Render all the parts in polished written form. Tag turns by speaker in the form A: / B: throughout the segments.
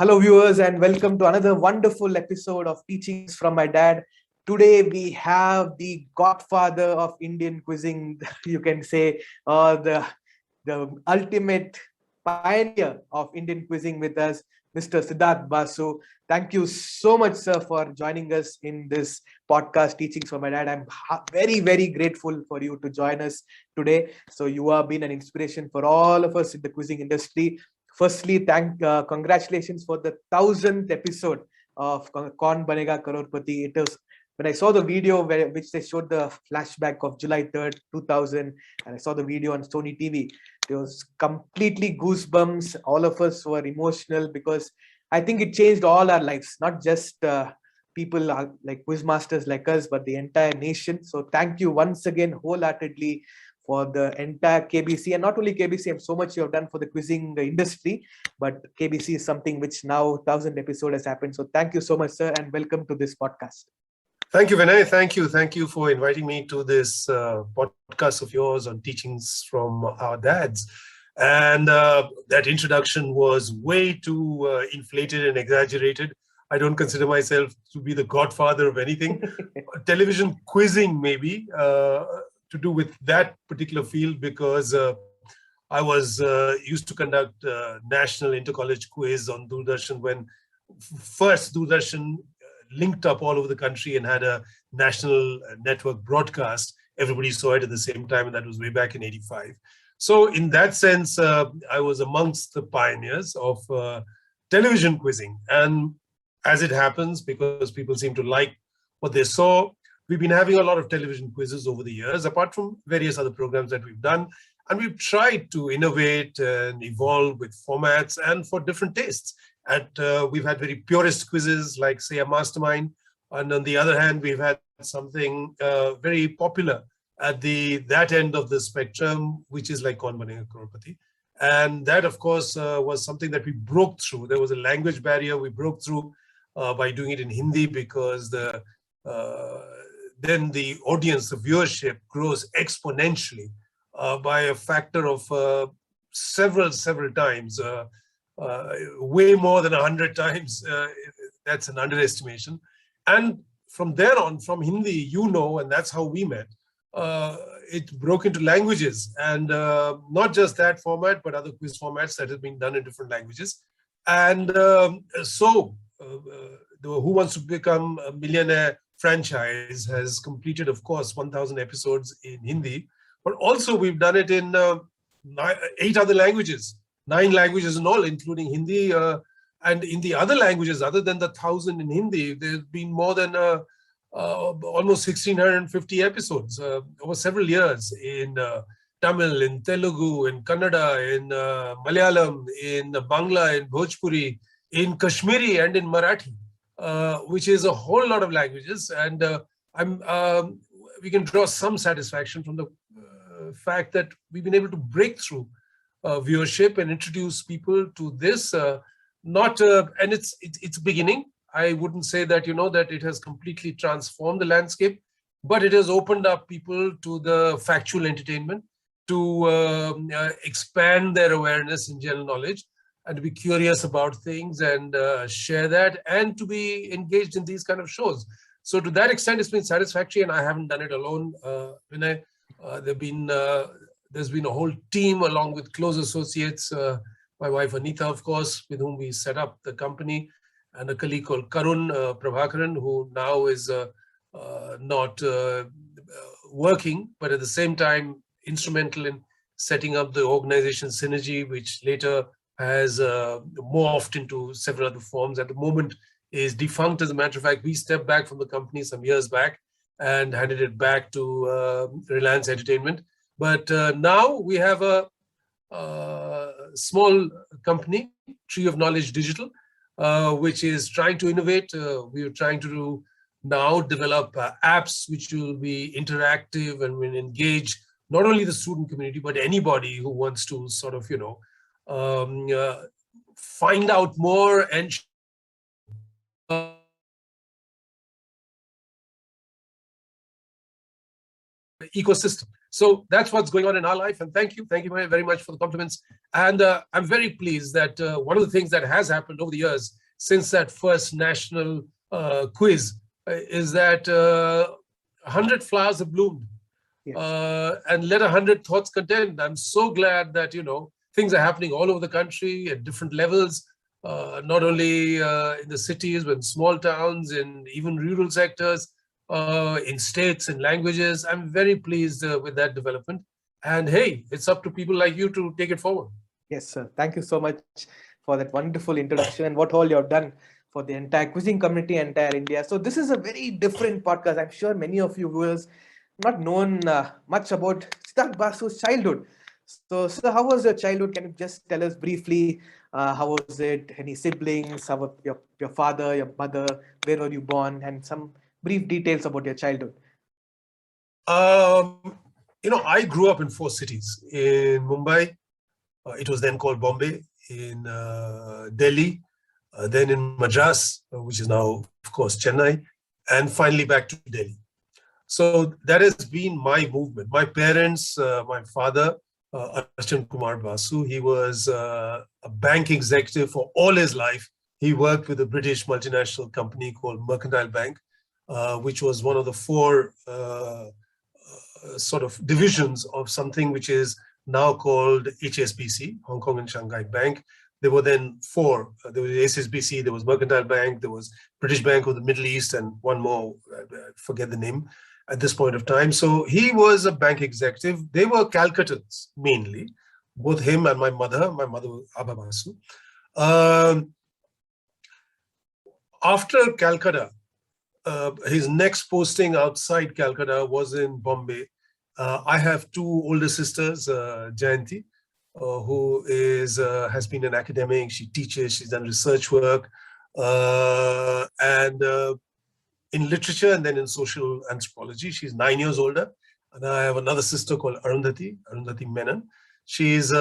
A: Hello, viewers, and welcome to another wonderful episode of Teachings from My Dad. Today, we have the godfather of Indian cuisine, you can say, the ultimate pioneer of Indian cuisine with us, Mr. Siddhartha Basu. Thank you so much, sir, for joining us in this podcast, Teachings from My Dad. I'm very, very grateful for you to join us today. So, you have been an inspiration for all of us in the cuisine industry. Firstly, congratulations for the 1,000th episode of Kaun Banega Crorepati. It was when I saw the video which they showed the flashback of July 3rd, 2000, and I saw the video on Sony TV. It was completely goosebumps. All of us were emotional because I think it changed all our lives, not just people like Quizmasters like us, but the entire nation. So thank you once again wholeheartedly for the entire KBC, and not only KBC, and so much you have done for the quizzing industry, but KBC is something which now 1,000 episode has happened. So thank you so much, sir, and welcome to this podcast.
B: Thank you, Vinay. Thank you. Thank you for inviting me to this podcast of yours on teachings from our dads. And that introduction was way too inflated and exaggerated. I don't consider myself to be the godfather of anything. Television quizzing, maybe, to do with that particular field, because I was used to conduct national inter-college quiz on Doordarshan when first Doordarshan linked up all over the country and had a national network broadcast. Everybody saw it at the same time, and that was way back in '85. So in that sense, I was amongst the pioneers of television quizzing. And as it happens, because people seem to like what they saw, we've been having a lot of television quizzes over the years, apart from various other programs that we've done. And we've tried to innovate and evolve with formats and for different tastes. We've had very purist quizzes like, say, a Mastermind. And on the other hand, we've had something very popular at that end of the spectrum, which is like Kaun Banega Crorepati. And that, of course, was something that we broke through. There was a language barrier we broke through by doing it in Hindi, because then the audience, the viewership grows exponentially by a factor of several times. Way more than 100 times. That's an underestimation. And from there on, from Hindi, and that's how we met. It broke into languages, and not just that format, but other quiz formats that have been done in different languages. And the Who Wants to Become a Millionaire franchise has completed, of course, 1,000 episodes in Hindi, but also we've done it in 8 other languages. 9 languages in all, including Hindi. And in the other languages, other than the 1,000 in Hindi, there's been more than almost 1,650 episodes over several years in Tamil, in Telugu, in Kannada, in Malayalam, in Bangla, in Bhojpuri, in Kashmiri, and in Marathi, which is a whole lot of languages. And we can draw some satisfaction from the fact that we've been able to break through viewership and introduce people to this. And it's beginning. I wouldn't say that that it has completely transformed the landscape, but it has opened up people to the factual entertainment, to expand their awareness in general knowledge, and to be curious about things and share that, and to be engaged in these kind of shows. So to that extent, it's been satisfactory, and I haven't done it alone. Vinay, there's been a whole team along with close associates, my wife Anita, of course, with whom we set up the company, and a colleague called Karun Prabhakaran, who now is not working, but at the same time instrumental in setting up the organization Synergy, which later has morphed into several other forms. At the moment is defunct. As a matter of fact, we stepped back from the company some years back and handed it back to Reliance Entertainment. But now we have a small company, Tree of Knowledge Digital, which is trying to innovate. We are trying to now develop apps which will be interactive and will engage not only the student community, but anybody who wants to sort of, find out more and ecosystem. So that's what's going on in our life. And thank you very much for the compliments. And I'm very pleased that one of the things that has happened over the years since that first national quiz is that 100 flowers have bloomed.
A: Yes.
B: And let 100 thoughts contend. I'm so glad that, things are happening all over the country at different levels, not only in the cities, but in small towns, in even rural sectors, in states and languages. I'm very pleased with that development. And hey, it's up to people like you to take it forward.
A: Yes, sir. Thank you so much for that wonderful introduction and what all you have done for the entire quizzing community, entire India. So this is a very different podcast. I'm sure many of you viewers not known much about Siddhartha Basu's childhood. So, sir, how was your childhood? Can you just tell us briefly how was it? Any siblings? How were your father, your mother? Where were you born? And some brief details about your childhood.
B: I grew up in 4 cities. In Mumbai, it was then called Bombay, in Delhi, then in Madras, which is now, of course, Chennai, and finally back to Delhi. So that has been my movement. My parents, my father, Archan Kumar Basu, he was a bank executive for all his life. He worked with a British multinational company called Mercantile Bank, which was one of the 4 sort of divisions of something which is now called HSBC, Hong Kong and Shanghai Bank. There were then 4. There was HSBC, there was Mercantile Bank, there was British Bank of the Middle East, and one more, I forget the name at this point of time. So he was a bank executive. They were Calcuttans mainly, both him and my mother was Abha Basu. After Calcutta, his next posting outside Calcutta was in Bombay. I have 2 older sisters, Jayanti, who has been an academic. She teaches, she's done research work, and in literature and then in social anthropology. She's 9 years older. And I have another sister called Arundhati Menon. She's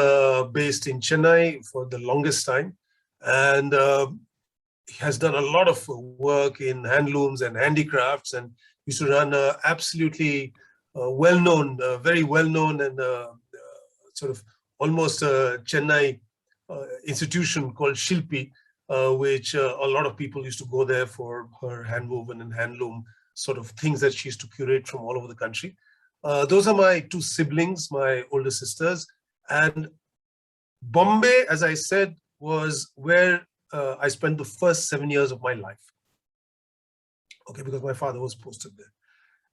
B: based in Chennai for the longest time, and has done a lot of work in handlooms and handicrafts, and used to run a absolutely well-known, very well-known and sort of almost a Chennai institution called Shilpi, which a lot of people used to go there for her handwoven and handloom sort of things that she used to curate from all over the country. Those are my 2 siblings, my older sisters. And Bombay, as I said, was where I spent the first 7 years of my life. Okay, because my father was posted there.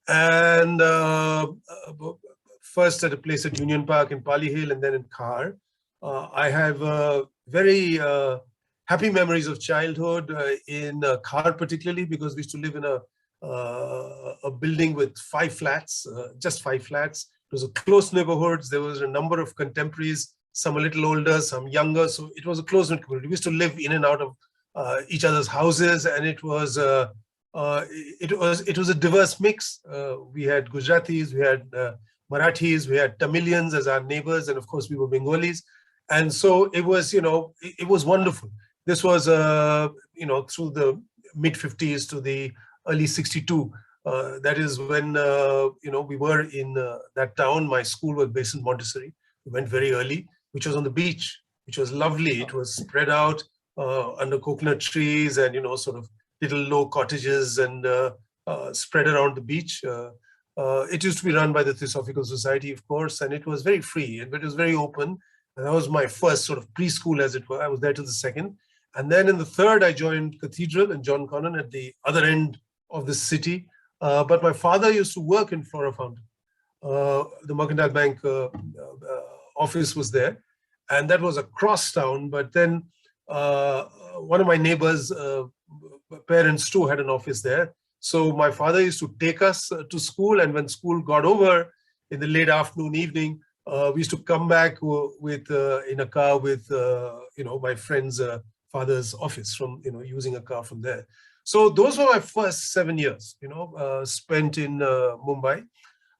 B: And first at a place at Union Park in Pali Hill, and then in Khar. I have very happy memories of childhood in Khar, particularly because we used to live in a building with 5 flats, just 5 flats. It was a close neighborhoods. There was a number of contemporaries, some a little older, some younger. So it was a close-knit community. We used to live in and out of each other's houses, and it was a diverse mix. We had Gujaratis, we had Marathis, we had Tamilians as our neighbors, and of course we were Bengalis. And so it was, it was wonderful. This was, through the mid-50s to the early 62. That is when, we were in that town. My school was based in Montessori. We went very early, which was on the beach, which was lovely. It was spread out under coconut trees and, sort of little low cottages and spread around the beach. It used to be run by the Theosophical Society, of course, and it was very free, but it was very open. And that was my first sort of preschool, as it were. I was there till the 2nd. And then in the 3rd, I joined Cathedral and John Connon at the other end of the city. But my father used to work in Flora Fountain. The Mercantile Bank office was there. And that was across town. But then one of my neighbors' parents too had an office there. So my father used to take us to school. And when school got over in the late afternoon, evening, we used to come back with in a car with my friend's father's office from using a car from there. So those were my first 7 years, spent in Mumbai.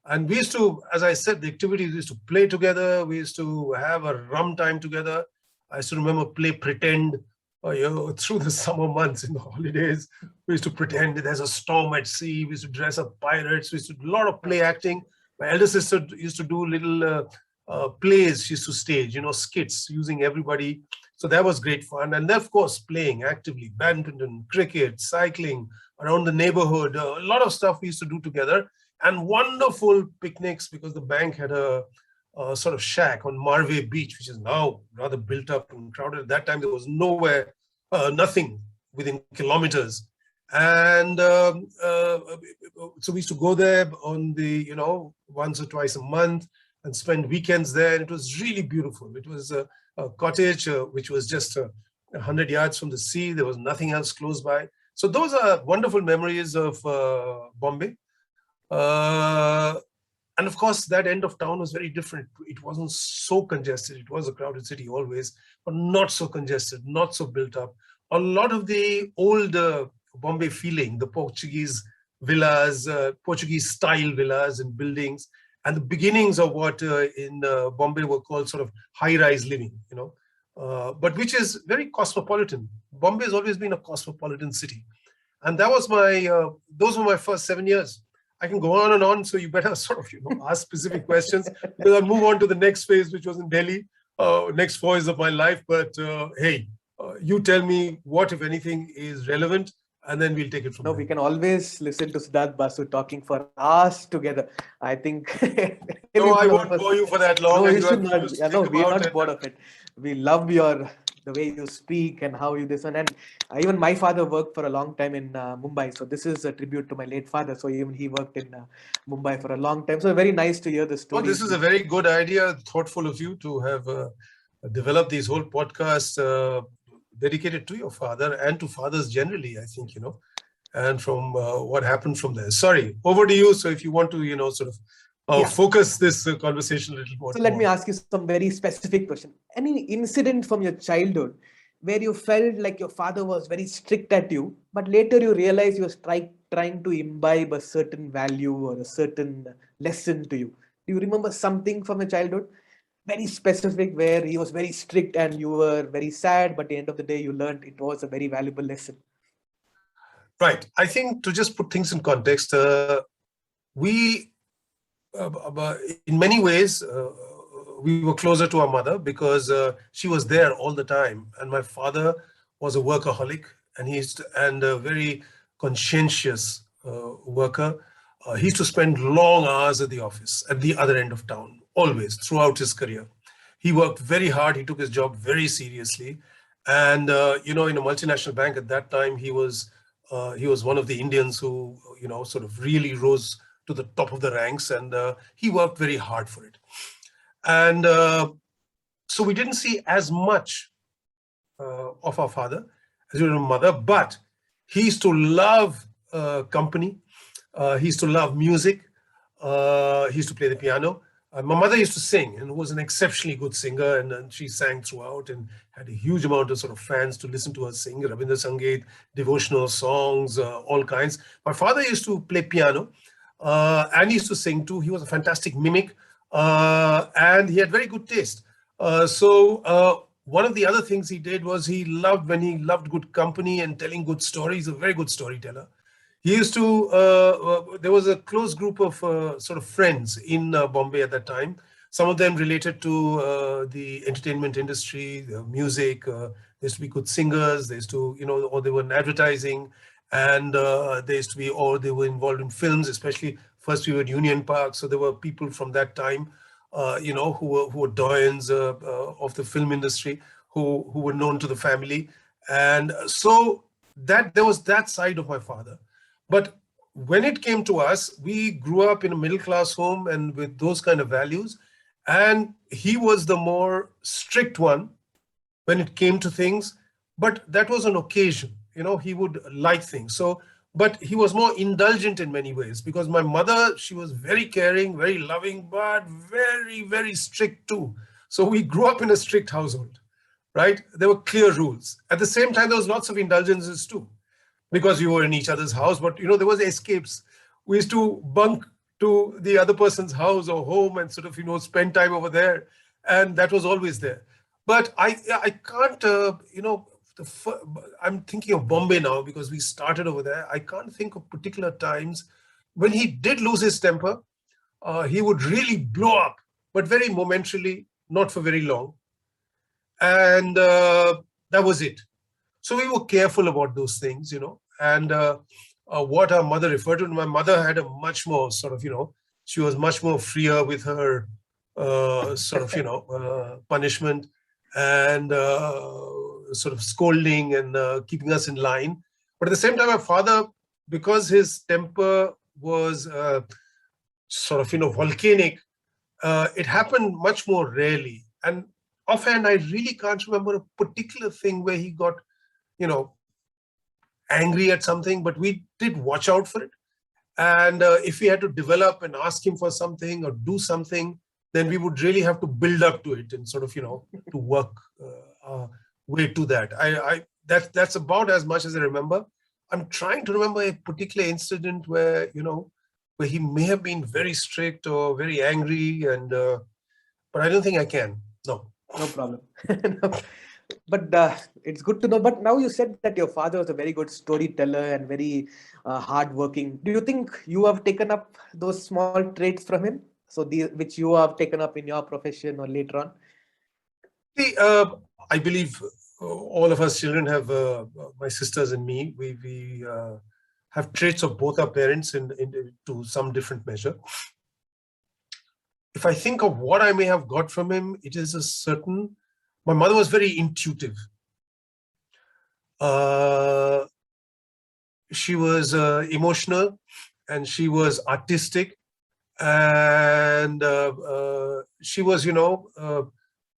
B: And we used to, as I said, the activities, we used to play together. We used to have a rum time together. I used to remember play pretend, through the summer months in the holidays. We used to pretend there's a storm at sea. We used to dress up pirates. We used to do a lot of play acting. My elder sister used to do little plays. She used to stage, skits using everybody. So that was great fun. And then, of course, playing actively, badminton, cricket, cycling around the neighborhood, a lot of stuff we used to do together, and wonderful picnics because the bank had a sort of shack on Marve Beach, which is now rather built up and crowded. At that time, there was nowhere, nothing within kilometers. And so we used to go there on the, once or twice a month and spend weekends there. And it was really beautiful. It was a cottage, which was just 100 yards from the sea. There was nothing else close by. So those are wonderful memories of Bombay. And of course, that end of town was very different. It wasn't so congested. It was a crowded city always, but not so congested, not so built up. A lot of the old Bombay feeling, the Portuguese villas, Portuguese style villas and buildings, and the beginnings of what in Bombay were called sort of high-rise living, but which is very cosmopolitan. Bombay has always been a cosmopolitan city. And that was those were my first 7 years. I can go on and on, so you better sort of, ask specific questions, because I'll move on to the next phase, which was in Delhi, next 4 years of my life. But hey, you tell me what, if anything, is relevant, and then we'll take it from there.
A: We can always listen to Siddhartha Basu talking for hours together. I think.
B: No, I won't bore you for that long.
A: No, you should not. Yeah, no, we're not bored of it. We love the way you speak and how you listen. And even my father worked for a long time in Mumbai. So this is a tribute to my late father. So even he worked in Mumbai for a long time. So very nice to hear the story.
B: Oh, this is a very good idea. Thoughtful of you to have developed these whole podcasts dedicated to your father and to fathers generally, I think, and from what happened from there. Sorry, over to you. So if you want to, sort of focus this conversation a little more.
A: So let me ask you some very specific question. Any incident from your childhood where you felt like your father was very strict at you, but later you realized he was trying to imbibe a certain value or a certain lesson to you? Do you remember something from your childhood? Very specific, where he was very strict and you were very sad, but at the end of the day, you learned it was a very valuable lesson.
B: Right. I think to just put things in context, we, in many ways, we were closer to our mother because she was there all the time. And my father was a workaholic, and a very conscientious worker. He used to spend long hours at the office at the other end of town, always, throughout his career. He worked very hard. He took his job very seriously. And, in a multinational bank at that time, he was one of the Indians who, sort of really rose to the top of the ranks, and he worked very hard for it. And so we didn't see as much of our father as we did our mother, but he used to love company. He used to love music. He used to play the piano. My mother used to sing and was an exceptionally good singer, and she sang throughout and had a huge amount of sort of fans to listen to her sing, Rabindra Sangeet, devotional songs, all kinds. My father used to play piano and he used to sing too. He was a fantastic mimic and he had very good taste. So one of the other things he did was he loved good company and telling good stories, a very good storyteller. He used to, there was a close group of sort of friends in Bombay at that time. Some of them related to the entertainment industry, the music. There used to be good singers. There used to, or they were in advertising. And there used to be, or they were involved in films, especially first we were at Union Park. So there were people from that time, who were doyens of the film industry, who were known to the family. And so that there was that side of my father. But when it came to us, we grew up in a middle-class home and with those kind of values. And he was the more strict one when it came to things. But that was an occasion, he would like things. So, but he was more indulgent in many ways because my mother, she was very caring, very loving, but very, very strict too. So we grew up in a strict household, right? There were clear rules. At the same time, there was lots of indulgences too, because we were in each other's house, but there was escapes. We used to bunk to the other person's house or home and sort of, spend time over there. And that was always there. But I can't, I'm thinking of Bombay now because we started over there. I can't think of particular times when he did lose his temper, he would really blow up, but very momentarily, not for very long. And that was it. So we were careful about those things, and what our mother referred to. My mother had a much more sort of, she was much more freer with her sort of, punishment and sort of scolding and keeping us in line. But at the same time, my father, because his temper was sort of, volcanic, it happened much more rarely. And offhand, I really can't remember a particular thing where he got, angry at something, but we did watch out for it. And if we had to develop and ask him for something or do something, then we would really have to build up to it and sort of, to work our way to that. That's about as much as I remember. I'm trying to remember a particular incident where, where he may have been very strict or very angry, and but I don't think I can. No.
A: No problem. No. But it's good to know. But now you said that your father was a very good storyteller and very hardworking. Do you think you have taken up those small traits from him? So which you have taken up in your profession or later on?
B: See, I believe all of us children have, my sisters and me, we have traits of both our parents to some different measure. If I think of what I may have got from him, it is a certain, my mother was very intuitive. She was emotional, and she was artistic, and she was,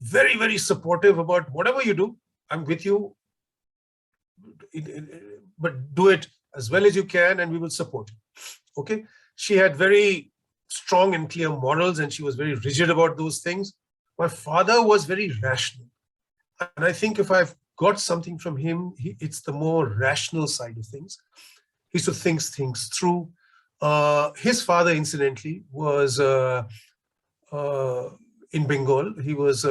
B: very, very supportive about whatever you do. I'm with you, but do it as well as you can, and we will support you. Okay. She had very strong and clear morals, and she was very rigid about those things. My father was very rational. And I think if I've got something from him, it's the more rational side of things. He used to think things through. His father, incidentally, was in Bengal. He was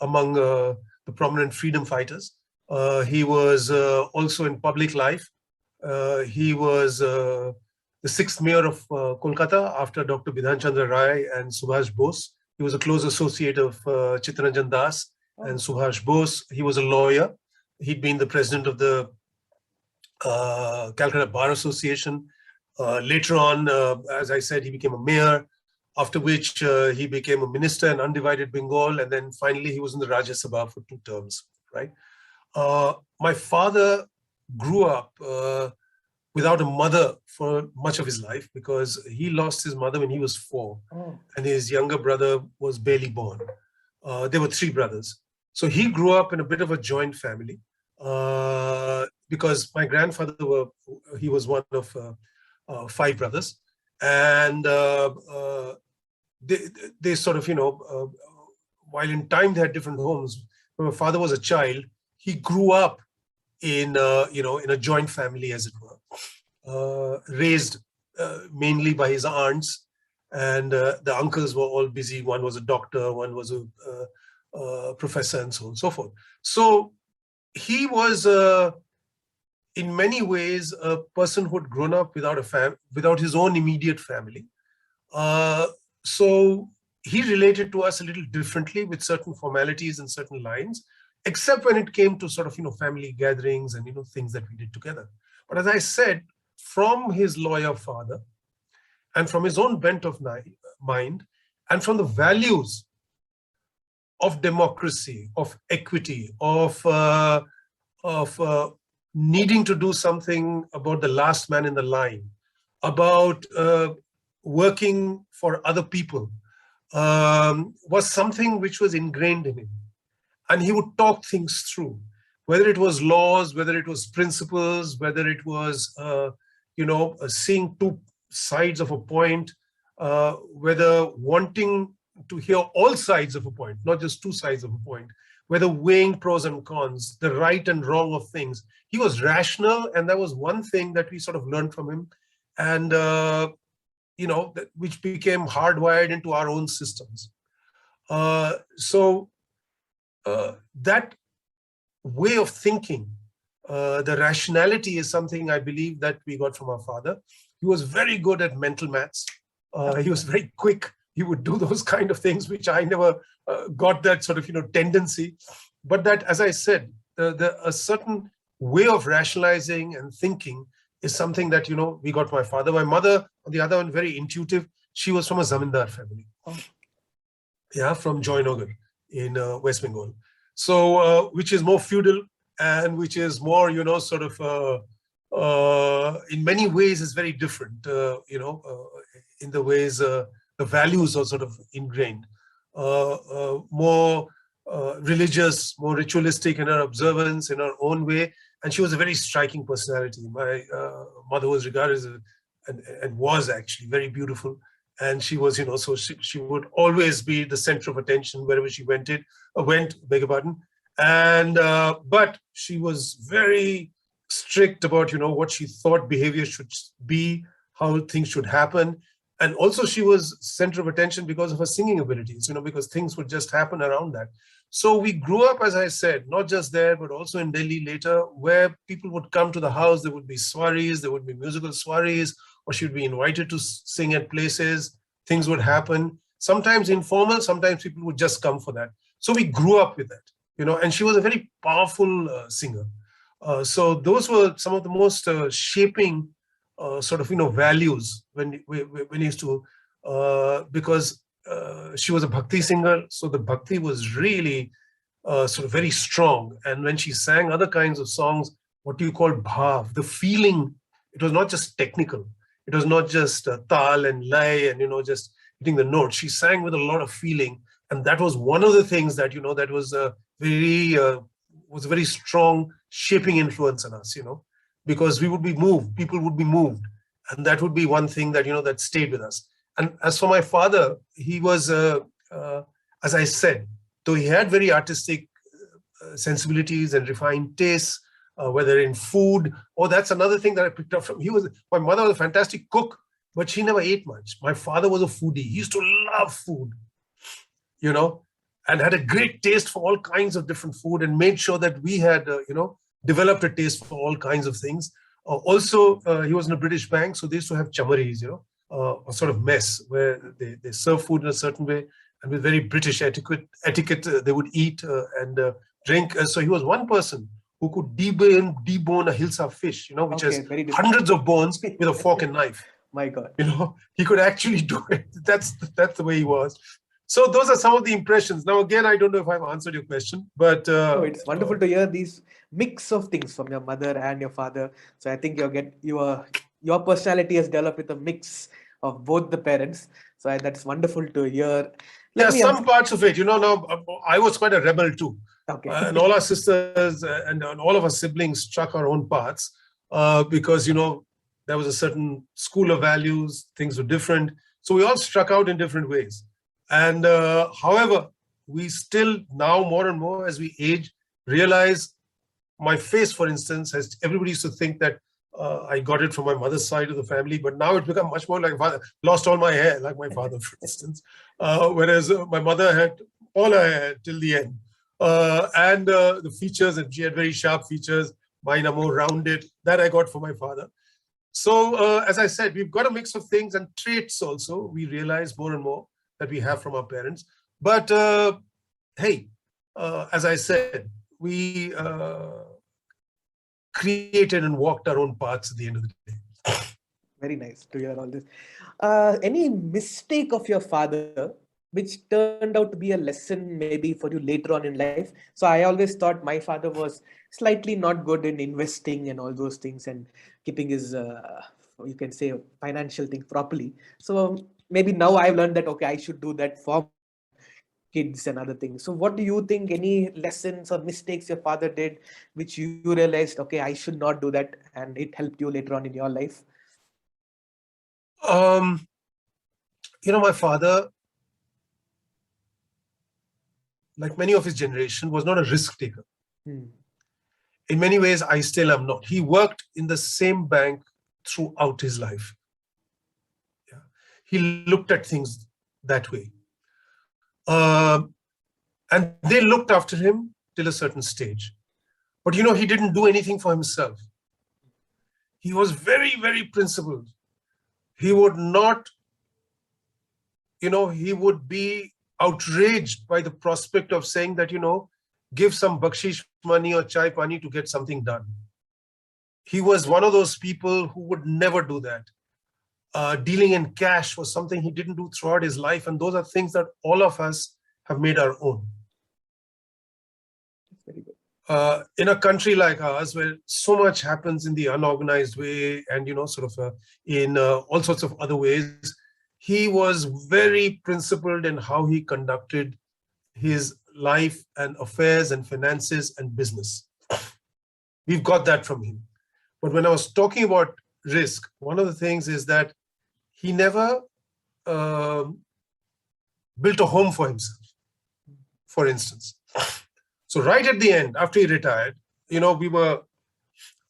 B: among the prominent freedom fighters. He was also in public life. He was the sixth mayor of Kolkata after Dr. Bidhan Chandra Rai and Subhash Bose. He was a close associate of Chittaranjan Das and Subhash Bose. He was a lawyer. He'd been the president of the Calcutta Bar Association. Later on, as I said, he became a mayor, after which he became a minister in undivided Bengal. And then finally, he was in the Rajya Sabha for 2 terms, right? My father grew up without a mother for much of his life, because he lost his mother when he was 4, and his younger brother was barely born. There were 3 brothers. So he grew up in a bit of a joint family, because my grandfather, he was one of 5 brothers. And they sort of, while in time they had different homes, when my father was a child, he grew up in, in a joint family, as it were, raised mainly by his aunts, and the uncles were all busy. One was a doctor, one was a professor, and so on and so forth. So he was, in many ways, a person who had grown up without his own immediate family. So he related to us a little differently, with certain formalities and certain lines, except when it came to sort of, family gatherings and, things that we did together. But as I said, from his lawyer father, and from his own bent of mind, and from the values of democracy, of equity, of needing to do something about the last man in the line, about working for other people, was something which was ingrained in him. And he would talk things through, whether it was laws, whether it was principles, whether it was, seeing 2 sides of a point, whether wanting to hear all sides of a point, not just 2 sides of a point, whether weighing pros and cons, the right and wrong of things. He was rational, and that was one thing that we sort of learned from him, and which became hardwired into our own systems. So that way of thinking, the rationality, is something I believe that we got from our father. He was very good at mental maths. He was very quick. He would do those kind of things, which I never got that sort of, tendency. But that, as I said, a certain way of rationalizing and thinking is something that, we got my father. My mother, on the other hand, very intuitive. She was from a Zamindar family.
A: Oh.
B: Yeah, from Joynagar in West Bengal. So, which is more feudal and which is more, sort of, in many ways is very different, in the ways the values are sort of ingrained, more religious, more ritualistic in her observance, in her own way. And she was a very striking personality. My mother was regarded as, and was actually very beautiful. And she was, so she would always be the center of attention wherever she went, beg your pardon. And, but she was very strict about, what she thought behavior should be, how things should happen. And also she was center of attention because of her singing abilities, because things would just happen around that. So we grew up, as I said, not just there, but also in Delhi later, where people would come to the house. There would be soirees, there would be musical soirees, or she would be invited to sing at places. Things would happen, sometimes informal, sometimes people would just come for that. So we grew up with that, and she was a very powerful singer. So those were some of the most shaping sort of, values when we used to, because she was a bhakti singer. So the bhakti was really sort of very strong. And when she sang other kinds of songs, what do you call bhav, the feeling, it was not just technical. It was not just tal and lay and, just hitting the notes. She sang with a lot of feeling. And that was one of the things that, that was a very strong shaping influence on us, because we would be moved, people would be moved. And that would be one thing that, that stayed with us. And as for my father, he was, as I said, though he had very artistic sensibilities and refined tastes, whether in food, that's another thing that I picked up from. My mother was a fantastic cook, but she never ate much. My father was a foodie. He used to love food, and had a great taste for all kinds of different food and made sure that we had, developed a taste for all kinds of things. Also, he was in a British bank, so they used to have chamaris, a sort of mess where they serve food in a certain way, and with very British etiquette they would eat and drink. So he was one person who could debone a hilsa fish, which has hundreds of bones with a fork and knife.
A: My God.
B: He could actually do it. That's the way he was. So those are some of the impressions. Now, again, I don't know if I've answered your question, but
A: it's wonderful to hear these mix of things from your mother and your father. So I think your personality has developed with a mix of both the parents. So that's wonderful to hear.
B: Some parts of it, now I was quite a rebel too.
A: Okay.
B: And all our sisters and all of our siblings struck our own paths because, there was a certain school of values, things were different. So we all struck out in different ways. And however, we still now more and more as we age, realize my face, for instance, everybody used to think that I got it from my mother's side of the family, but now it's become much more like lost all my hair, like my father, for instance. Whereas my mother had all her hair till the end. And the features, and she had very sharp features. Mine are more rounded. That I got from my father. So as I said, we've got a mix of things and traits also. We realize more and more that we have from our parents. But hey, as I said, we created and walked our own paths at the end of the day.
A: Very nice to hear all this. Any mistake of your father which turned out to be a lesson maybe for you later on in life? So I always thought my father was slightly not good in investing and all those things and keeping his, you can say, financial thing properly. So maybe now I've learned that, okay, I should do that for kids and other things. So what do you think, any lessons or mistakes your father did, which you realized, okay, I should not do that, and it helped you later on in your life?
B: My father, like many of his generation, was not a risk taker. In many ways, I still am not. He worked in the same bank throughout his life. Yeah. He looked at things that way. And they looked after him till a certain stage. But, he didn't do anything for himself. He was very, very principled. He would not he would be outraged by the prospect of saying that, give some bakshish money or chai pani to get something done. He was one of those people who would never do that. Dealing in cash was something he didn't do throughout his life. And those are things that all of us have made our own.
A: Very good.
B: In a country like ours, where so much happens in the unorganized way and, in all sorts of other ways, he was very principled in how he conducted his life and affairs and finances and business. We've got that from him. But when I was talking about risk, one of the things is that he never built a home for himself, for instance. So right at the end, after he retired, we were,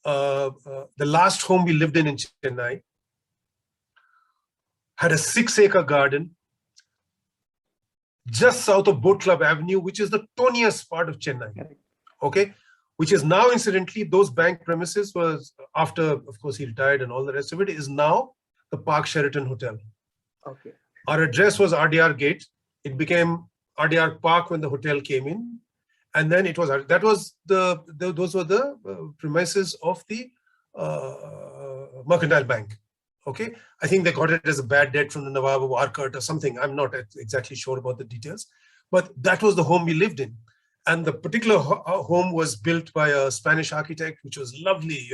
B: the last home we lived in Chennai had a 6-acre garden just south of Boat Club Avenue, which is the toniest part of Chennai. Okay. Which is now, incidentally, those bank premises was after, of course, he retired and all the rest of it, is now the Park Sheraton Hotel.
A: Okay.
B: Our address was RDR Gate. It became RDR Park when the hotel came in. And then it was, those were the premises of the Mercantile Bank. Okay. I think they got it as a bad debt from the Nawab of Arcot or something. I'm not exactly sure about the details, but that was the home we lived in. And the particular home was built by a Spanish architect, which was lovely,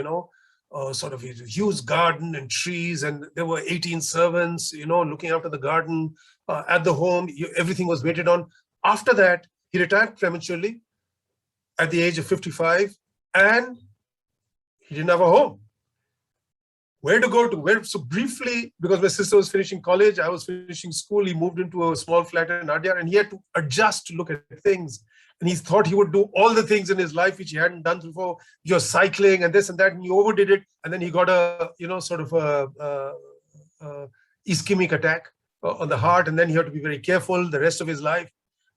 B: sort of a huge garden and trees. And there were 18 servants, looking after the garden at the home. Everything was waited on. After that, he retired prematurely at the age of 55, and he didn't have a home. Where to go to? So briefly, because my sister was finishing college, I was finishing school, he moved into a small flat in RDR, and he had to adjust to look at things. And he thought he would do all the things in his life which he hadn't done before. You're cycling and this and that, and he overdid it. And then he got a, sort of a ischemic attack on the heart. And then he had to be very careful the rest of his life.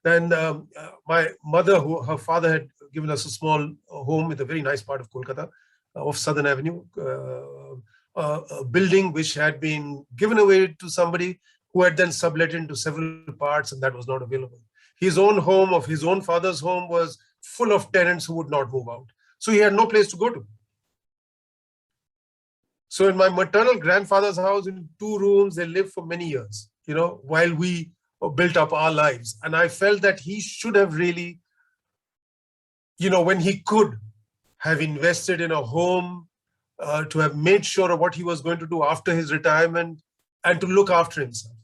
B: Then my mother, her father had given us a small home in a very nice part of Kolkata, off Southern Avenue, a building which had been given away to somebody who had then sublet into several parts, and that was not available. His own home, of his own father's home, was full of tenants who would not move out. So he had no place to go to. So in my maternal grandfather's house, in 2 rooms, they lived for many years, while we built up our lives. And I felt that he should have really, when he could, have invested in a home, to have made sure of what he was going to do after his retirement and to look after himself.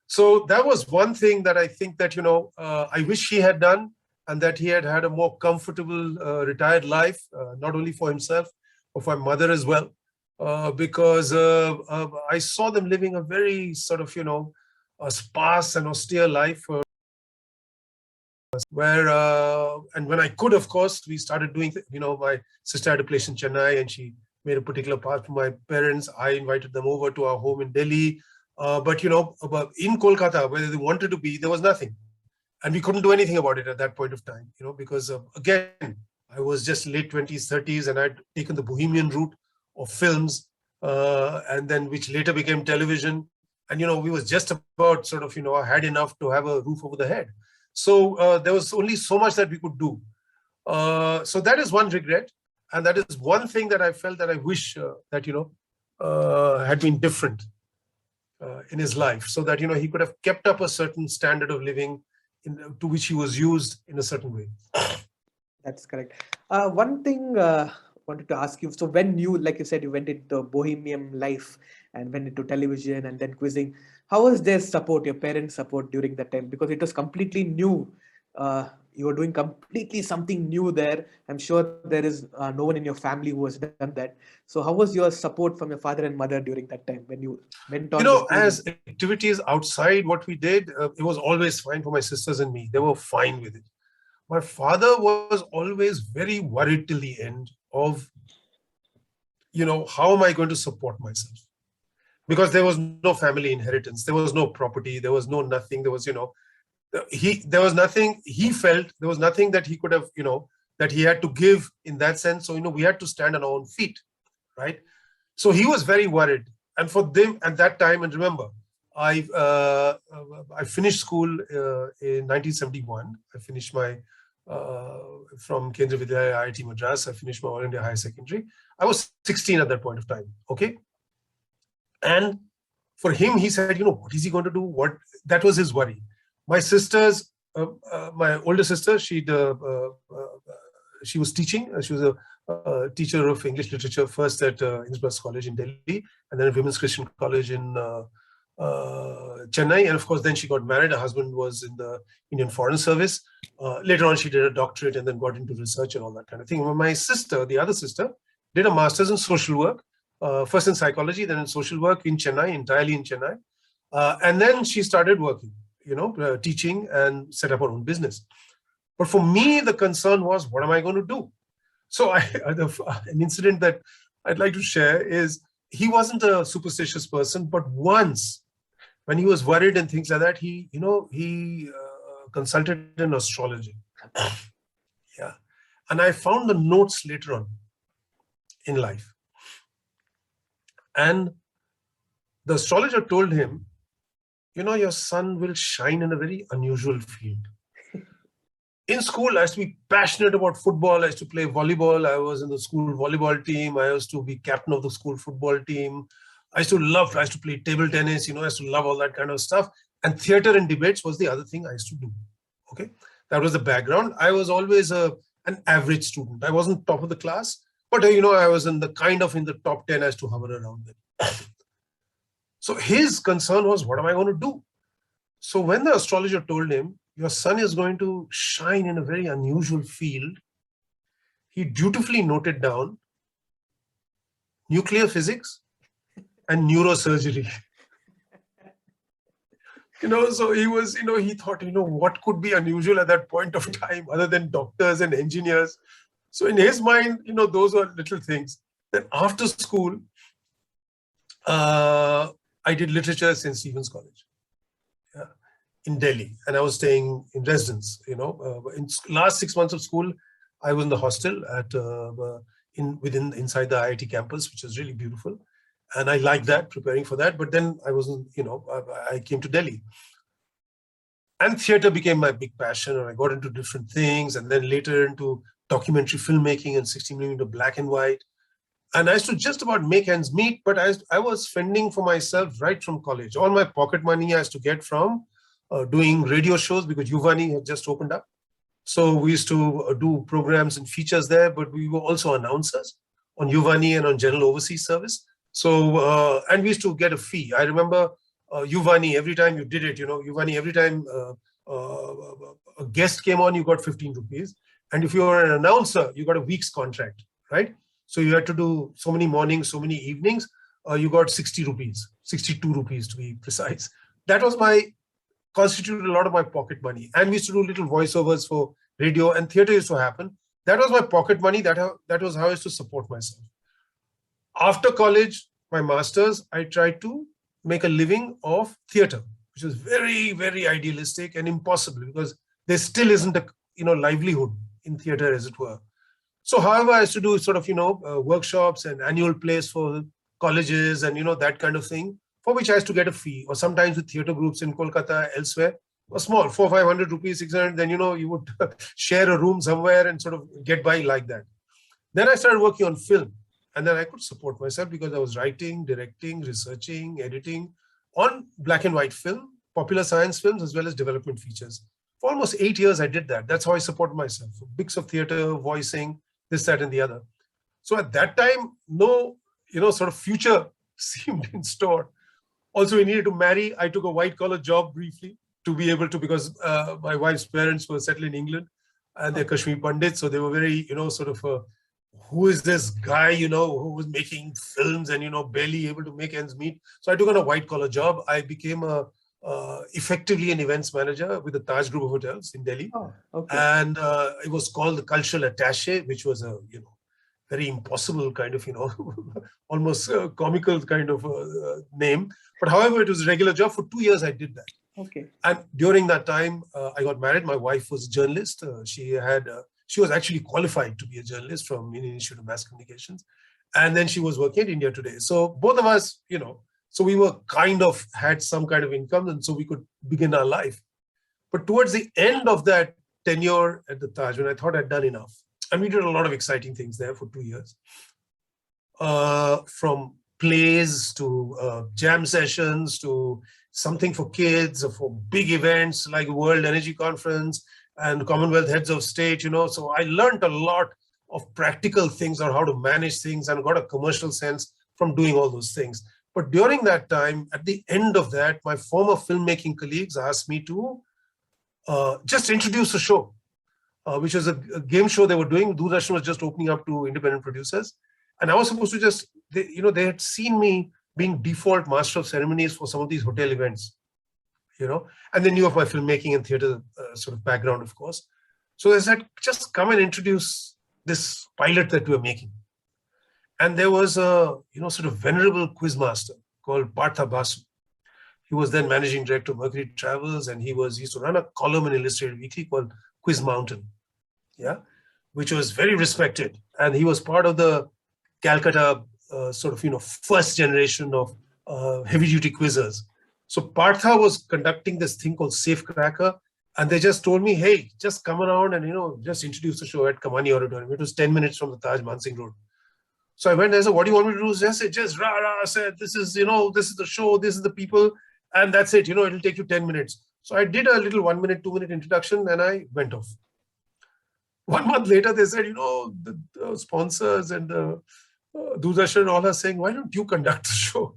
B: So that was one thing that I think that, I wish he had done, and that he had had a more comfortable retired life, not only for himself, but for my mother as well. Because I saw them living a very sort of, a sparse and austere life, where, and when I could, of course, we started doing, my sister had a place in Chennai and she made a particular path for my parents. I invited them over to our home in Delhi. But, in Kolkata, where they wanted to be, there was nothing. And we couldn't do anything about it at that point of time, because, again, I was just late 20s, 30s, and I'd taken the bohemian route of films, and then which later became television. And, we was just about sort of, had enough to have a roof over the head. So there was only so much that we could do. So that is one regret. And that is one thing that I felt that I wish that, had been different in his life, so that, he could have kept up a certain standard of living to which he was used in a certain way.
A: That's correct. One thing wanted to ask you. So when you, like you said, you went into bohemian life and went into television and then quizzing, how was their support, your parents' support during that time? Because it was completely new. You were doing completely something new there. I'm sure there is no one in your family who has done that. So how was your support from your father and mother during that time when you went on?
B: As activities outside what we did, it was always fine for my sisters and me. They were fine with it. My father was always very worried till the end of, how am I going to support myself? Because there was no family inheritance. There was no property. There was no nothing. There was, there was nothing he felt. There was nothing that he could have, that he had to give in that sense. So, we had to stand on our own feet, right? So he was very worried. And for them at that time, and remember, I finished school in 1971. I finished my from Kendriya Vidyalaya IIT Madras. I finished my All India Higher Secondary. I was 16 at that point of time. Okay, and for him, he said, what is he going to do? What that was his worry. My sisters, my older sister, she was teaching. She was a teacher of English literature first at Innsbruck College in Delhi, and then at Women's Christian College in Chennai. And of course, then she got married. Her husband was in the Indian Foreign Service. Later on, she did a doctorate and then got into research and all that kind of thing. My sister, the other sister, did a master's in social work, first in psychology, then in social work in Chennai, entirely in Chennai. And then she started working, teaching and set up her own business. But for me, the concern was, what am I going to do? So an incident that I'd like to share is, he wasn't a superstitious person, but once when he was worried and things like that, he consulted an astrologer. Yeah. And I found the notes later on in life. And the astrologer told him, your son will shine in a very unusual field. In school, I used to be passionate about football. I used to play volleyball. I was in the school volleyball team. I used to be captain of the school football team. I used to play table tennis. I used to love all that kind of stuff. And theater and debates was the other thing I used to do. Okay. That was the background. I was always an average student. I wasn't top of the class, but I was in the top 10 as to hover around them. So his concern was, what am I going to do? So when the astrologer told him, your son is going to shine in a very unusual field, he dutifully noted down nuclear physics and neurosurgery. So he was, he thought, what could be unusual at that point of time other than doctors and engineers. So in his mind, those were little things. Then after school, I did literature at St. Stephen's College. Yeah, in Delhi, and I was staying in residence. In last 6 months of school, I was in the hostel at inside the IIT campus, which was really beautiful, and I liked that, preparing for that. But then I wasn't, I came to Delhi, and theater became my big passion, and I got into different things, and then later into documentary filmmaking and 16mm black and white. And I used to just about make ends meet, but I was fending for myself right from college. All my pocket money I used to get from doing radio shows, because Yuvani had just opened up. So we used to do programs and features there, but we were also announcers on Yuvani and on General Overseas Service. So, and we used to get a fee. I remember Yuvani, every time you did it, Yuvani, every time a guest came on, you got 15 rupees. And if you were an announcer, you got a week's contract, right? So you had to do so many mornings, so many evenings, you got 60 rupees, 62 rupees to be precise. That was constituted a lot of my pocket money. And we used to do little voiceovers for radio, and theater used to happen. That was my pocket money. That was how I used to support myself. After college, my master's, I tried to make a living of theater, which was very, very idealistic and impossible, because there still isn't a livelihood in theater, as it were. So however, I used to do sort of, workshops and annual plays for colleges and, that kind of thing, for which I used to get a fee, or sometimes with theater groups in Kolkata, elsewhere, or small, 400-500 rupees, 600, then, you would share a room somewhere and sort of get by like that. Then I started working on film, and then I could support myself because I was writing, directing, researching, editing on black and white film, popular science films, as well as development features. For almost 8 years, I did that. That's how I supported myself. A mix of theater, voicing, this, that, and the other. So at that time, no, sort of future seemed in store. Also, we needed to marry. I took a white-collar job briefly to be able to, because my wife's parents were settled in England, and they're Kashmir Pandits. So they were very, sort of, who is this guy, who was making films and, barely able to make ends meet. So I took on a white-collar job. I became effectively an events manager with the Taj Group of Hotels in Delhi.
A: Oh, okay.
B: And it was called the Cultural Attaché, which was a, very impossible kind of, almost comical kind of name. But however, it was a regular job. For 2 years, I did that.
A: Okay.
B: And during that time, I got married. My wife was a journalist. She was actually qualified to be a journalist from Indian Institute of Mass Communications. And then she was working at India Today. So both of us, So we were kind of had some kind of income, and so we could begin our life. But towards the end of that tenure at the Taj, when I thought I'd done enough, and we did a lot of exciting things there for 2 years, from plays to jam sessions to something for kids or for big events like World Energy Conference and Commonwealth Heads of State, So I learned a lot of practical things on how to manage things and got a commercial sense from doing all those things. But during that time, at the end of that, my former filmmaking colleagues asked me to just introduce a show, which was a game show they were doing. Doordarshan was just opening up to independent producers. And I was supposed to just, they had seen me being default master of ceremonies for some of these hotel events, and they knew of my filmmaking and theater sort of background, of course. So they said, just come and introduce this pilot that we're making. And there was a, sort of venerable quizmaster called Siddhartha Basu. He was then managing director of Mercury Travels, and he used to run a column in Illustrated Weekly called Quiz Mountain, which was very respected. And he was part of the Calcutta sort of, first generation of heavy-duty quizzers. So Partha was conducting this thing called Safecracker, and they just told me, hey, just come around and, just introduce the show at Kamani Auditorium. It was 10 minutes from the Taj Mansingh Road. So I went and I said, what do you want me to do? I said, just rah, said, this is the show, this is the people, and that's it. It'll take you 10 minutes. So I did a little 1 minute, 2 minute introduction, and I went off. 1 month later, they said, the sponsors and the Doordarshan all are saying, why don't you conduct the show?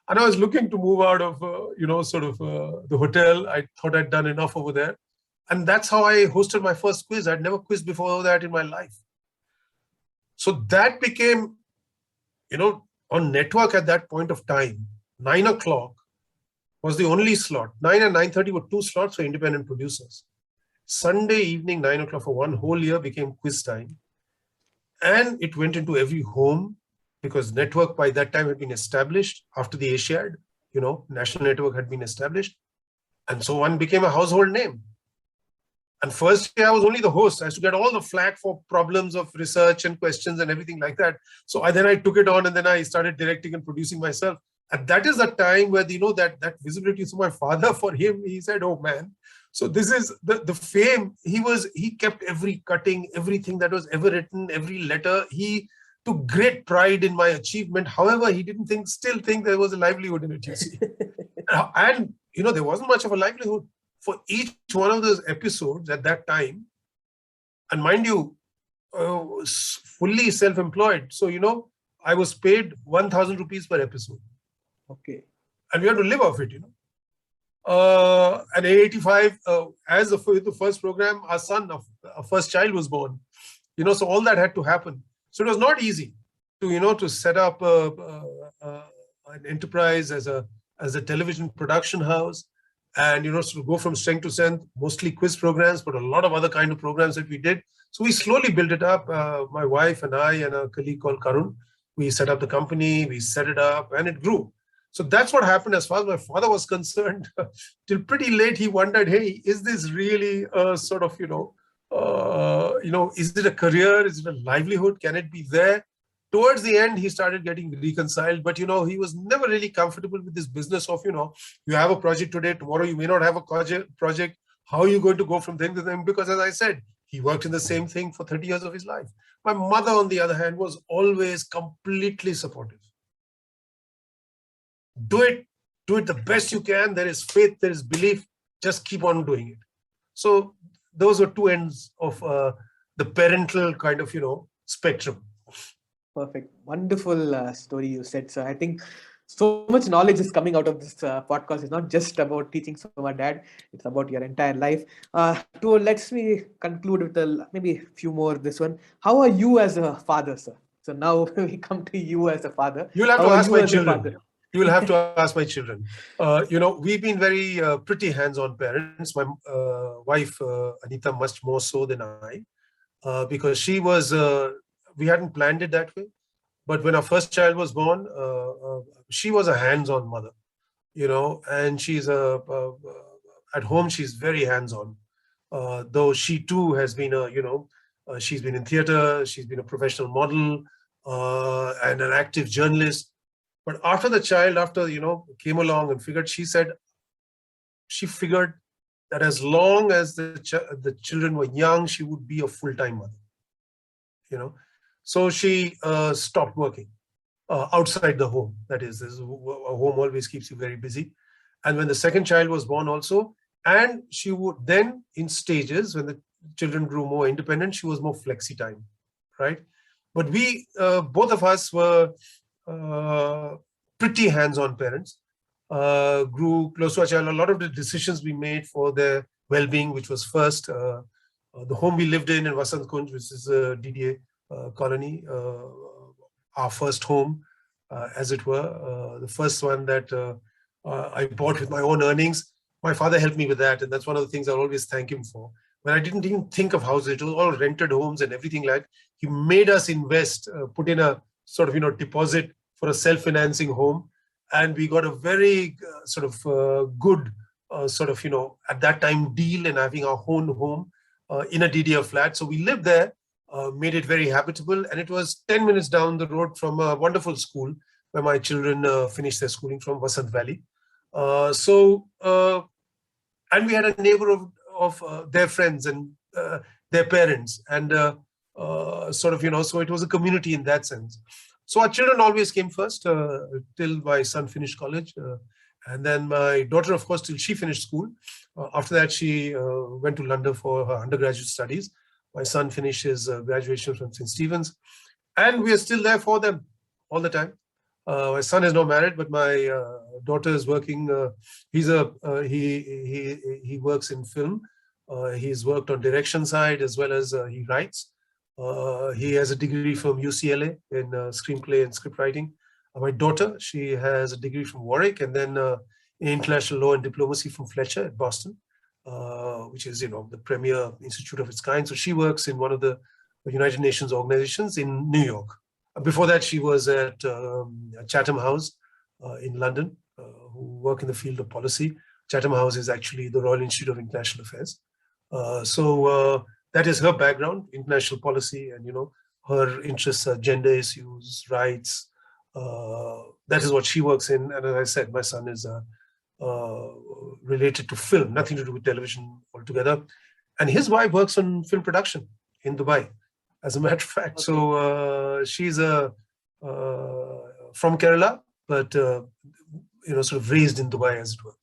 B: And I was looking to move out of, the hotel. I thought I'd done enough over there. And that's how I hosted my first quiz. I'd never quizzed before that in my life. So that became, on network at that point of time, 9 o'clock was the only slot. 9 and 9:30 were two slots for independent producers. Sunday evening, 9 o'clock for one whole year became quiz time. And it went into every home because network by that time had been established after the Asiad, national network had been established. And so one became a household name. And first year I was only the host. I used to get all the flack for problems of research and questions and everything like that. So then I took it on, and then I started directing and producing myself. And that is the time where, that visibility. So my father, for him, he said, oh man, so this is the fame. He kept every cutting, everything that was ever written, every letter. He took great pride in my achievement. However, he didn't still think there was a livelihood in it, you see. And, there wasn't much of a livelihood for each one of those episodes at that time. And mind you, fully self-employed. So, I was paid 1,000 rupees per episode.
A: Okay.
B: And we had to live off it, And 85, as the first program, our son, our first child was born. So all that had to happen. So it was not easy to set up an enterprise as a television production house, and to go from strength to strength, mostly quiz programs, but a lot of other kind of programs that we did. So we slowly built it up. My wife and I and a colleague called Karun, we set up the company, we set it up, and it grew. So that's what happened as far as my father was concerned. Till pretty late, he wondered, hey, is this really a sort of, is it a career? Is it a livelihood? Can it be there? Towards the end, he started getting reconciled, but, he was never really comfortable with this business of, you have a project today, tomorrow you may not have a project. How are you going to go from thing to thing? Because as I said, he worked in the same thing for 30 years of his life. My mother, on the other hand, was always completely supportive. Do it the best you can. There is faith, there is belief. Just keep on doing it. So those were two ends of the parental kind of, spectrum.
A: Perfect. Wonderful story you said, sir. I think so much knowledge is coming out of this podcast. It's not just about teaching from our dad. It's about your entire life. Let's me conclude with maybe a few more this one. How are you as a father, sir? So now we come to you as a father.
B: You'll have
A: How
B: to
A: are
B: ask
A: you
B: my
A: as a
B: children.
A: father?
B: You will have to ask my children. We've been very pretty hands-on parents. My wife, Anita, much more so than I, because she was, we hadn't planned it that way. But when our first child was born, she was a hands-on mother, and she's at home, she's very hands-on. Though she too has been she's been in theater, she's been a professional model and an active journalist. But after the child, after, came along and figured, she figured that as long as the children were young, she would be a full-time mother, you know. So she stopped working outside the home. That is, a home always keeps you very busy. And when the second child was born also, and she would then, in stages, when the children grew more independent, she was more flexi time, right? But we, both of us were pretty hands-on parents, grew close to our child. A lot of the decisions we made for their well-being, which was first, the home we lived in Vasant Kunj, which is a DDA colony, our first home, as it were, the first one that I bought with my own earnings. My father helped me with that, and that's one of the things I always thank him for. When I didn't even think of houses, it was all rented homes and everything like that. He made us invest, put in a sort of, deposit for a self-financing home. And we got a very good at that time deal in having our own home in a DDR flat. So we lived there, made it very habitable. And it was 10 minutes down the road from a wonderful school where my children finished their schooling from, Vasant Valley. And we had a neighbor of their friends and their parents. And so it was a community in that sense. So our children always came first till my son finished college. And then my daughter, of course, till she finished school. After that, she went to London for her undergraduate studies. My son finished his graduation from St. Stephen's. And we are still there for them all the time. My son is not married, but my daughter is working. He works in film. He's worked on direction side as well as he writes. He has a degree from UCLA in screenplay and script writing. My daughter, she has a degree from Warwick and then in international law and diplomacy from Fletcher at Boston, which is, the premier institute of its kind. So she works in one of the United Nations organizations in New York. Before that, she was at Chatham House in London, who work in the field of policy. Chatham House is actually the Royal Institute of International Affairs. That is her background, international policy, and her interests are gender issues, rights. That is what she works in. And as I said, my son is related to film, nothing to do with television altogether. And his wife works on film production in Dubai, as a matter of fact. Okay. So she's from Kerala, but sort of raised in Dubai, as it were.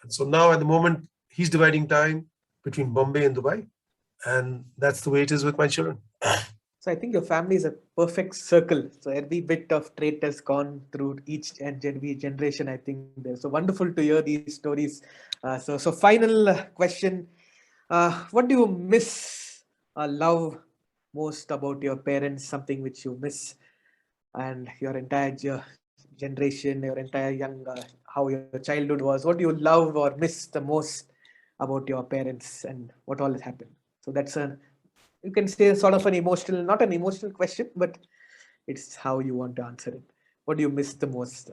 B: And so now at the moment, he's dividing time between Bombay and Dubai. And that's the way it is with my children.
A: So I think your family is a perfect circle. So every bit of trait has gone through each and every generation. I think they're so wonderful to hear these stories. So final question. What do you miss or love most about your parents? Something which you miss and your entire generation, your entire how your childhood was. What do you love or miss the most about your parents and what all has happened? So that's you can say sort of an emotional, not an emotional question, but it's how you want to answer it. What do you miss the most?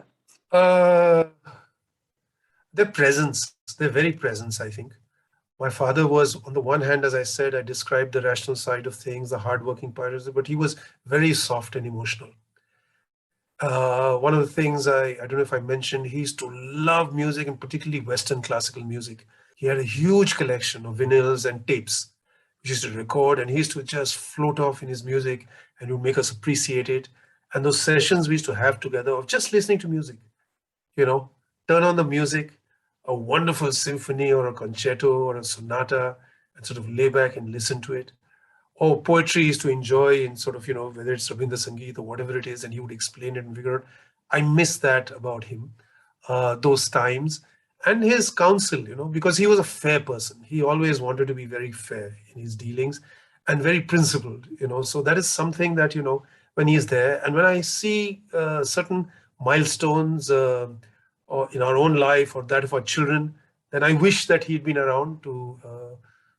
B: Their presence, their very presence, I think. My father was, on the one hand, as I said, I described the rational side of things, the hardworking part of it, but he was very soft and emotional. One of the things I don't know if I mentioned, he used to love music and particularly Western classical music. He had a huge collection of vinyls and tapes. He used to record and he used to just float off in his music and would make us appreciate it. And those sessions we used to have together of just listening to music, turn on the music, a wonderful symphony or a concerto or a sonata, and sort of lay back and listen to it. Or poetry he used to enjoy in sort of, whether it's Rabindra Sangeet or whatever it is, and he would explain it and figure out. I miss that about him, those times. And his counsel, because he was a fair person. He always wanted to be very fair in his dealings and very principled, So that is something that, when he's there and when I see certain milestones or in our own life or that of our children, then I wish that he'd been around to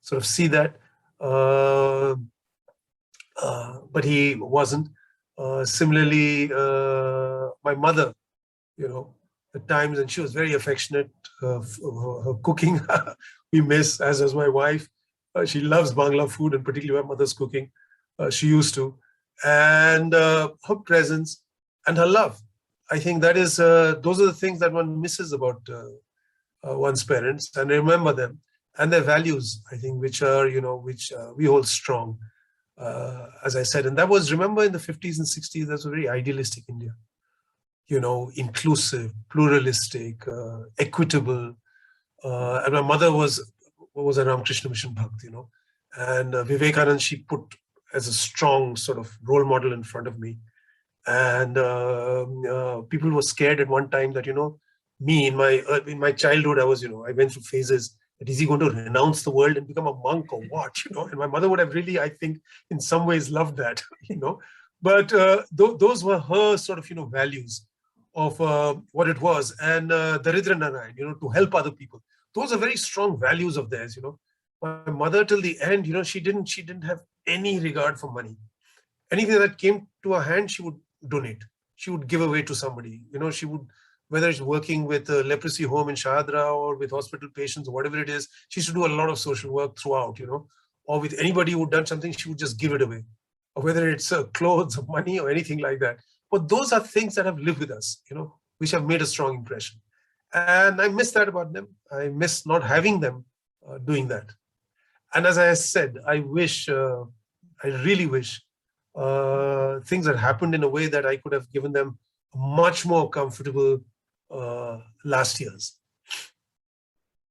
B: sort of see that. But he wasn't. Similarly, my mother, at times, and she was very affectionate. Her cooking we miss, as does my wife. She loves Bangla food, and particularly my mother's cooking. She used to. And her presence and her love. I think that is those are the things that one misses about one's parents, and remember them and their values. I think which are which we hold strong, as I said, and that was, remember, in the 50s and 60s. That's a very idealistic India. Inclusive, pluralistic, equitable. And my mother was a Ramakrishna Mission Bhakt, and Vivekanand she put as a strong sort of role model in front of me. And people were scared at one time that me in my childhood, I went through phases that, is he going to renounce the world and become a monk or what? And my mother would have really, I think, in some ways loved that. But those were her sort of values of what it was. And Daridra Narayan, to help other people. Those are very strong values of theirs. My mother, till the end, she didn't have any regard for money. Anything that came to her hand, she would donate. She would give away to somebody. She would, whether it's working with a leprosy home in Shahadra or with hospital patients or whatever it is, she used to do a lot of social work throughout, or with anybody who'd done something, she would just give it away, or whether it's clothes or money or anything like that. But those are things that have lived with us, which have made a strong impression. And I miss that about them. I miss not having them doing that. And as I said, I really wish things had happened in a way that I could have given them much more comfortable last years.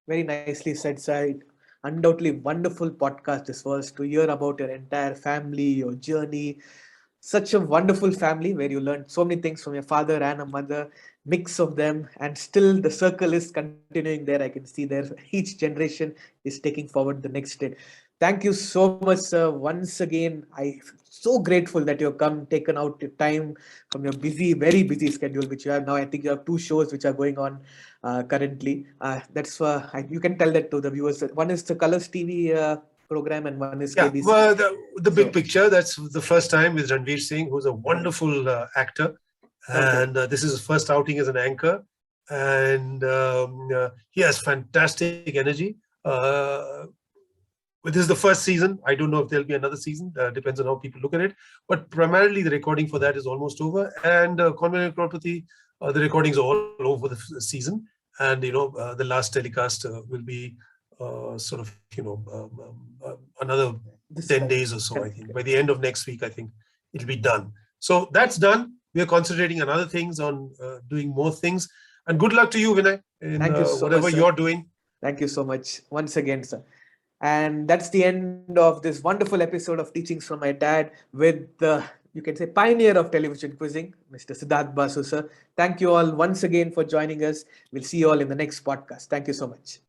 A: Very nicely said, sir. Undoubtedly wonderful podcast this was, to hear about your entire family, your journey. Such a wonderful family where you learned so many things from your father and a mother, mix of them, and still the circle is continuing there. I can see there each generation is taking forward the next step. Thank you so much, sir. Once again, I'm so grateful that you've come, taken out your time from your busy, very busy schedule, which you have now. I think you have 2 shows which are going on currently. That's you can tell that to the viewers. One is the Colors TV program, and one is KBC.
B: Well, the big picture, that's the first time with Ranveer Singh, who's a wonderful actor. And this is his first outing as an anchor. And he has fantastic energy. But this is the first season. I don't know if there'll be another season. Depends on how people look at it. But primarily, the recording for that is almost over. And Convent Crorepati, the recordings are all over the season. And, the last telecast will be sort of, another 10 days or so, I think. By the end of next week, I think it'll be done. So that's done. We are concentrating on other things, on doing more things. And good luck to you, Vinay, in
A: Thank you so
B: whatever
A: much,
B: you're doing.
A: Thank you so much once again, sir. And that's the end of this wonderful episode of Teachings from My Dad with the, you can say, pioneer of television quizzing, Mr. Siddhartha Basu, sir. Thank you all once again for joining us. We'll see you all in the next podcast. Thank you so much.